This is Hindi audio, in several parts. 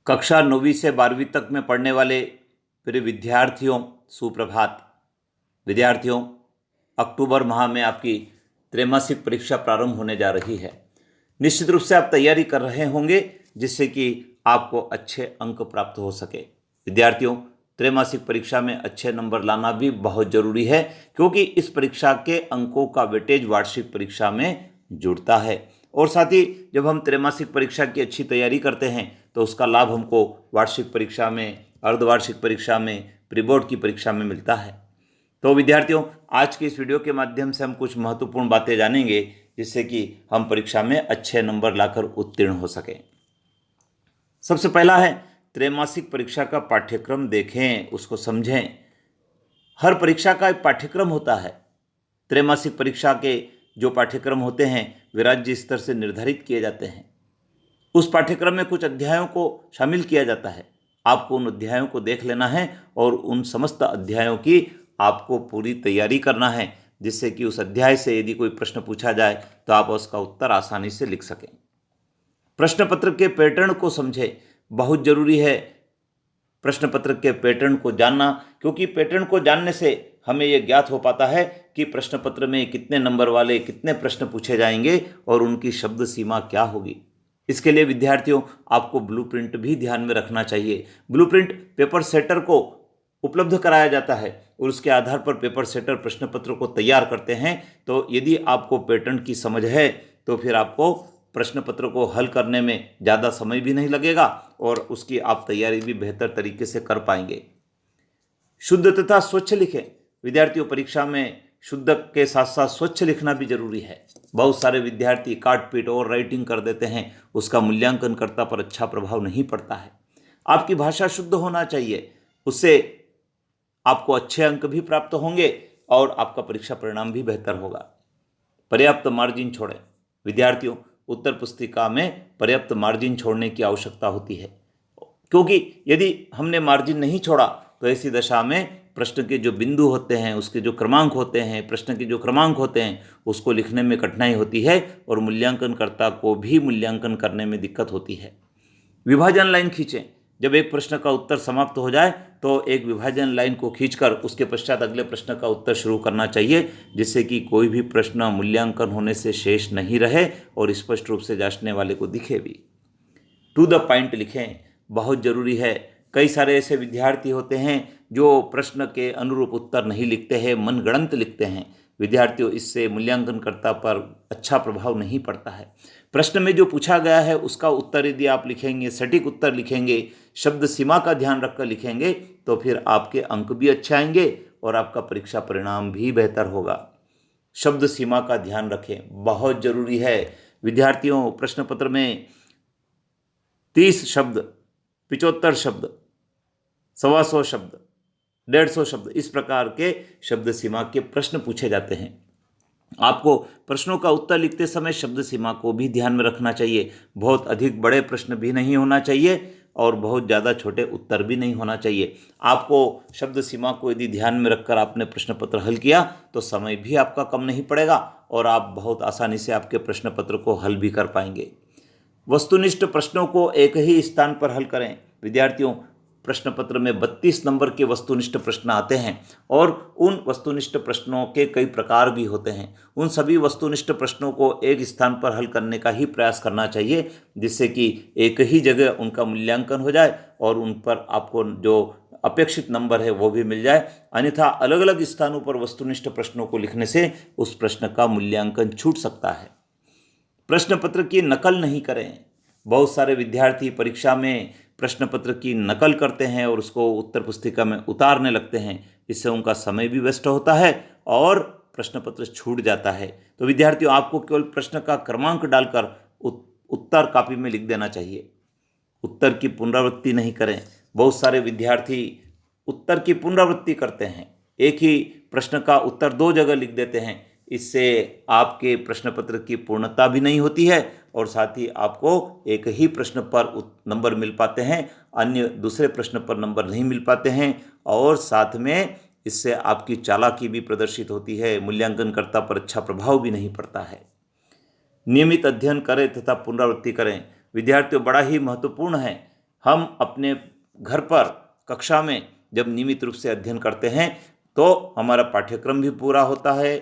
कक्षा 9वीं से 12वीं तक में पढ़ने वाले प्रिय विद्यार्थियों, सुप्रभात। विद्यार्थियों, अक्टूबर माह में आपकी त्रैमासिक परीक्षा प्रारंभ होने जा रही है। निश्चित रूप से आप तैयारी कर रहे होंगे जिससे कि आपको अच्छे अंक प्राप्त हो सके। विद्यार्थियों, त्रैमासिक परीक्षा में अच्छे नंबर लाना भी बहुत जरूरी है, क्योंकि इस परीक्षा के अंकों का वेटेज वार्षिक परीक्षा में जुड़ता है। और साथ ही जब हम त्रैमासिक परीक्षा की अच्छी तैयारी करते हैं तो उसका लाभ हमको वार्षिक परीक्षा में, अर्धवार्षिक परीक्षा में, प्री बोर्ड की परीक्षा में मिलता है। तो विद्यार्थियों, आज के इस वीडियो के माध्यम से हम कुछ महत्वपूर्ण बातें जानेंगे जिससे कि हम परीक्षा में अच्छे नंबर लाकर उत्तीर्ण हो सकें। सबसे पहला है, त्रैमासिक परीक्षा का पाठ्यक्रम देखें, उसको समझें। हर परीक्षा का एक पाठ्यक्रम होता है। त्रैमासिक परीक्षा के जो पाठ्यक्रम होते हैं वे राज्य स्तर से निर्धारित किए जाते हैं। उस पाठ्यक्रम में कुछ अध्यायों को शामिल किया जाता है। आपको उन अध्यायों को देख लेना है और उन समस्त अध्यायों की आपको पूरी तैयारी करना है, जिससे कि उस अध्याय से यदि कोई प्रश्न पूछा जाए तो आप उसका उत्तर आसानी से लिख सकें। प्रश्न पत्र के पैटर्न को समझें, बहुत जरूरी है प्रश्न पत्र के पैटर्न को जानना, क्योंकि पैटर्न को जानने से हमें यह ज्ञात हो पाता है कि प्रश्न पत्र में कितने नंबर वाले कितने प्रश्न पूछे जाएंगे और उनकी शब्द सीमा क्या होगी। इसके लिए विद्यार्थियों, आपको ब्लूप्रिंट भी ध्यान में रखना चाहिए। ब्लूप्रिंट पेपर सेटर को उपलब्ध कराया जाता है और उसके आधार पर पेपर सेटर प्रश्न पत्र को तैयार करते हैं। तो यदि आपको पैटर्न की समझ है तो फिर आपको प्रश्न पत्र को हल करने में ज़्यादा समय भी नहीं लगेगा और उसकी आप तैयारी भी बेहतर तरीके से कर पाएंगे। शुद्ध तथा स्वच्छ लिखें। विद्यार्थियों, परीक्षा में शुद्ध के साथ साथ स्वच्छ लिखना भी जरूरी है। बहुत सारे विद्यार्थी काट पीट और राइटिंग कर देते हैं, उसका मूल्यांकनकर्ता पर अच्छा प्रभाव नहीं पड़ता है। आपकी भाषा शुद्ध होना चाहिए, उससे आपको अच्छे अंक भी प्राप्त होंगे और आपका परीक्षा परिणाम भी बेहतर होगा। पर्याप्त मार्जिन छोड़ें। विद्यार्थियों, उत्तर पुस्तिका में पर्याप्त मार्जिन छोड़ने की आवश्यकता होती है, क्योंकि यदि हमने मार्जिन नहीं छोड़ा तो ऐसी दशा में प्रश्न के जो बिंदु होते हैं, उसके जो क्रमांक होते हैं, प्रश्न के जो क्रमांक होते हैं, उसको लिखने में कठिनाई होती है और मूल्यांकनकर्ता को भी मूल्यांकन करने में दिक्कत होती है। विभाजन लाइन खींचें। जब एक प्रश्न का उत्तर समाप्त हो जाए तो एक विभाजन लाइन को खींचकर उसके पश्चात अगले प्रश्न का उत्तर शुरू करना चाहिए, जिससे कि कोई भी प्रश्न मूल्यांकन होने से शेष नहीं रहे और स्पष्ट रूप से जांचने वाले को दिखे भी। टू द पॉइंट लिखें, बहुत जरूरी है। कई सारे ऐसे विद्यार्थी होते हैं जो प्रश्न के अनुरूप उत्तर नहीं लिखते हैं, मनगढ़ंत लिखते हैं। विद्यार्थियों, इससे मूल्यांकनकर्ता पर अच्छा प्रभाव नहीं पड़ता है। प्रश्न में जो पूछा गया है उसका उत्तर यदि आप लिखेंगे, सटीक उत्तर लिखेंगे, शब्द सीमा का ध्यान रखकर लिखेंगे तो फिर आपके अंक भी अच्छे आएंगे और आपका परीक्षा परिणाम भी बेहतर होगा। शब्द सीमा का ध्यान रखें, बहुत जरूरी है। विद्यार्थियों, प्रश्न पत्र में 30 शब्द, 75 शब्द, 125 शब्द, 150 शब्द, इस प्रकार के शब्द सीमा के प्रश्न पूछे जाते हैं। आपको प्रश्नों का उत्तर लिखते समय शब्द सीमा को भी ध्यान में रखना चाहिए। बहुत अधिक बड़े प्रश्न भी नहीं होना चाहिए और बहुत ज़्यादा छोटे उत्तर भी नहीं होना चाहिए। आपको शब्द सीमा को यदि ध्यान में रखकर आपने प्रश्न पत्र हल किया तो समय भी आपका कम नहीं पड़ेगा और आप बहुत आसानी से आपके प्रश्न पत्र को हल भी कर पाएंगे। वस्तुनिष्ठ प्रश्नों को एक ही स्थान पर हल करें। विद्यार्थियों, प्रश्न पत्र में 32 नंबर के वस्तुनिष्ठ प्रश्न आते हैं और उन वस्तुनिष्ठ प्रश्नों के कई प्रकार भी होते हैं। उन सभी वस्तुनिष्ठ प्रश्नों को एक स्थान पर हल करने का ही प्रयास करना चाहिए, जिससे कि एक ही जगह उनका मूल्यांकन हो जाए और उन पर आपको जो अपेक्षित नंबर है वो भी मिल जाए। अन्यथा अलग अलग स्थानों पर वस्तुनिष्ठ प्रश्नों को लिखने से उस प्रश्न का मूल्यांकन छूट सकता है। प्रश्न पत्र की नकल नहीं करें। बहुत सारे विद्यार्थी परीक्षा में प्रश्न पत्र की नकल करते हैं और उसको उत्तर पुस्तिका में उतारने लगते हैं। इससे उनका समय भी वेस्ट होता है और प्रश्न पत्र छूट जाता है। तो विद्यार्थियों, आपको केवल प्रश्न का क्रमांक डालकर उत्तर कॉपी में लिख देना चाहिए। उत्तर की पुनरावृत्ति नहीं करें। बहुत सारे विद्यार्थी उत्तर की पुनरावृत्ति करते हैं, एक ही प्रश्न का उत्तर 2 जगह लिख देते हैं। इससे आपके प्रश्न पत्र की पूर्णता भी नहीं होती है और साथ ही आपको एक ही प्रश्न पर नंबर मिल पाते हैं, अन्य दूसरे प्रश्न पर नंबर नहीं मिल पाते हैं और साथ में इससे आपकी चालाकी भी प्रदर्शित होती है, मूल्यांकनकर्ता पर अच्छा प्रभाव भी नहीं पड़ता है। नियमित अध्ययन करें तथा पुनरावृत्ति करें। विद्यार्थियों, बड़ा ही महत्वपूर्ण है। हम अपने घर पर कक्षा में जब नियमित रूप से अध्ययन करते हैं तो हमारा पाठ्यक्रम भी पूरा होता है,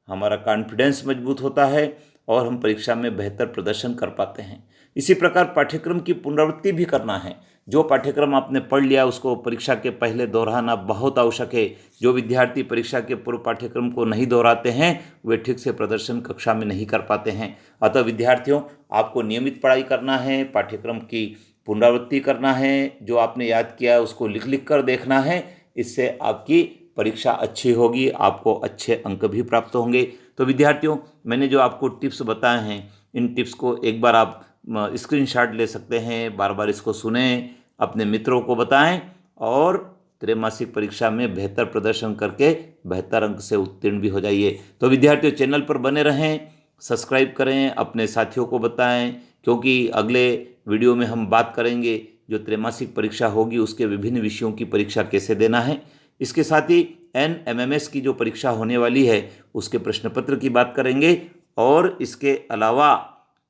हमारा कॉन्फिडेंस मजबूत होता है और हम परीक्षा में बेहतर प्रदर्शन कर पाते हैं। इसी प्रकार पाठ्यक्रम की पुनरावृत्ति भी करना है। जो पाठ्यक्रम आपने पढ़ लिया उसको परीक्षा के पहले दोहराना बहुत आवश्यक है। जो विद्यार्थी परीक्षा के पूर्व पाठ्यक्रम को नहीं दोहराते हैं वे ठीक से प्रदर्शन कक्षा में नहीं कर पाते हैं। अतः विद्यार्थियों, आपको नियमित पढ़ाई करना है, पाठ्यक्रम की पुनरावृत्ति करना है, जो आपने याद किया उसको लिख लिख कर देखना है। इससे आपकी परीक्षा अच्छी होगी, आपको अच्छे अंक भी प्राप्त होंगे। तो विद्यार्थियों, मैंने जो आपको टिप्स बताए हैं, इन टिप्स को एक बार आप स्क्रीनशॉट ले सकते हैं, बार बार इसको सुनें, अपने मित्रों को बताएं और त्रैमासिक परीक्षा में बेहतर प्रदर्शन करके बेहतर अंक से उत्तीर्ण भी हो जाइए। तो विद्यार्थियों, चैनल पर बने रहें, सब्सक्राइब करें, अपने साथियों को बताएं, क्योंकि अगले वीडियो में हम बात करेंगे जो त्रैमासिक परीक्षा होगी उसके विभिन्न विषयों की परीक्षा कैसे देना है। इसके साथ ही NMMS की जो परीक्षा होने वाली है उसके प्रश्न पत्र की बात करेंगे और इसके अलावा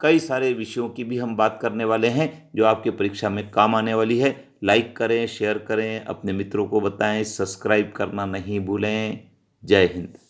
कई सारे विषयों की भी हम बात करने वाले हैं जो आपकी परीक्षा में काम आने वाली है। लाइक करें, शेयर करें, अपने मित्रों को बताएं, सब्सक्राइब करना नहीं भूलें। जय हिंद।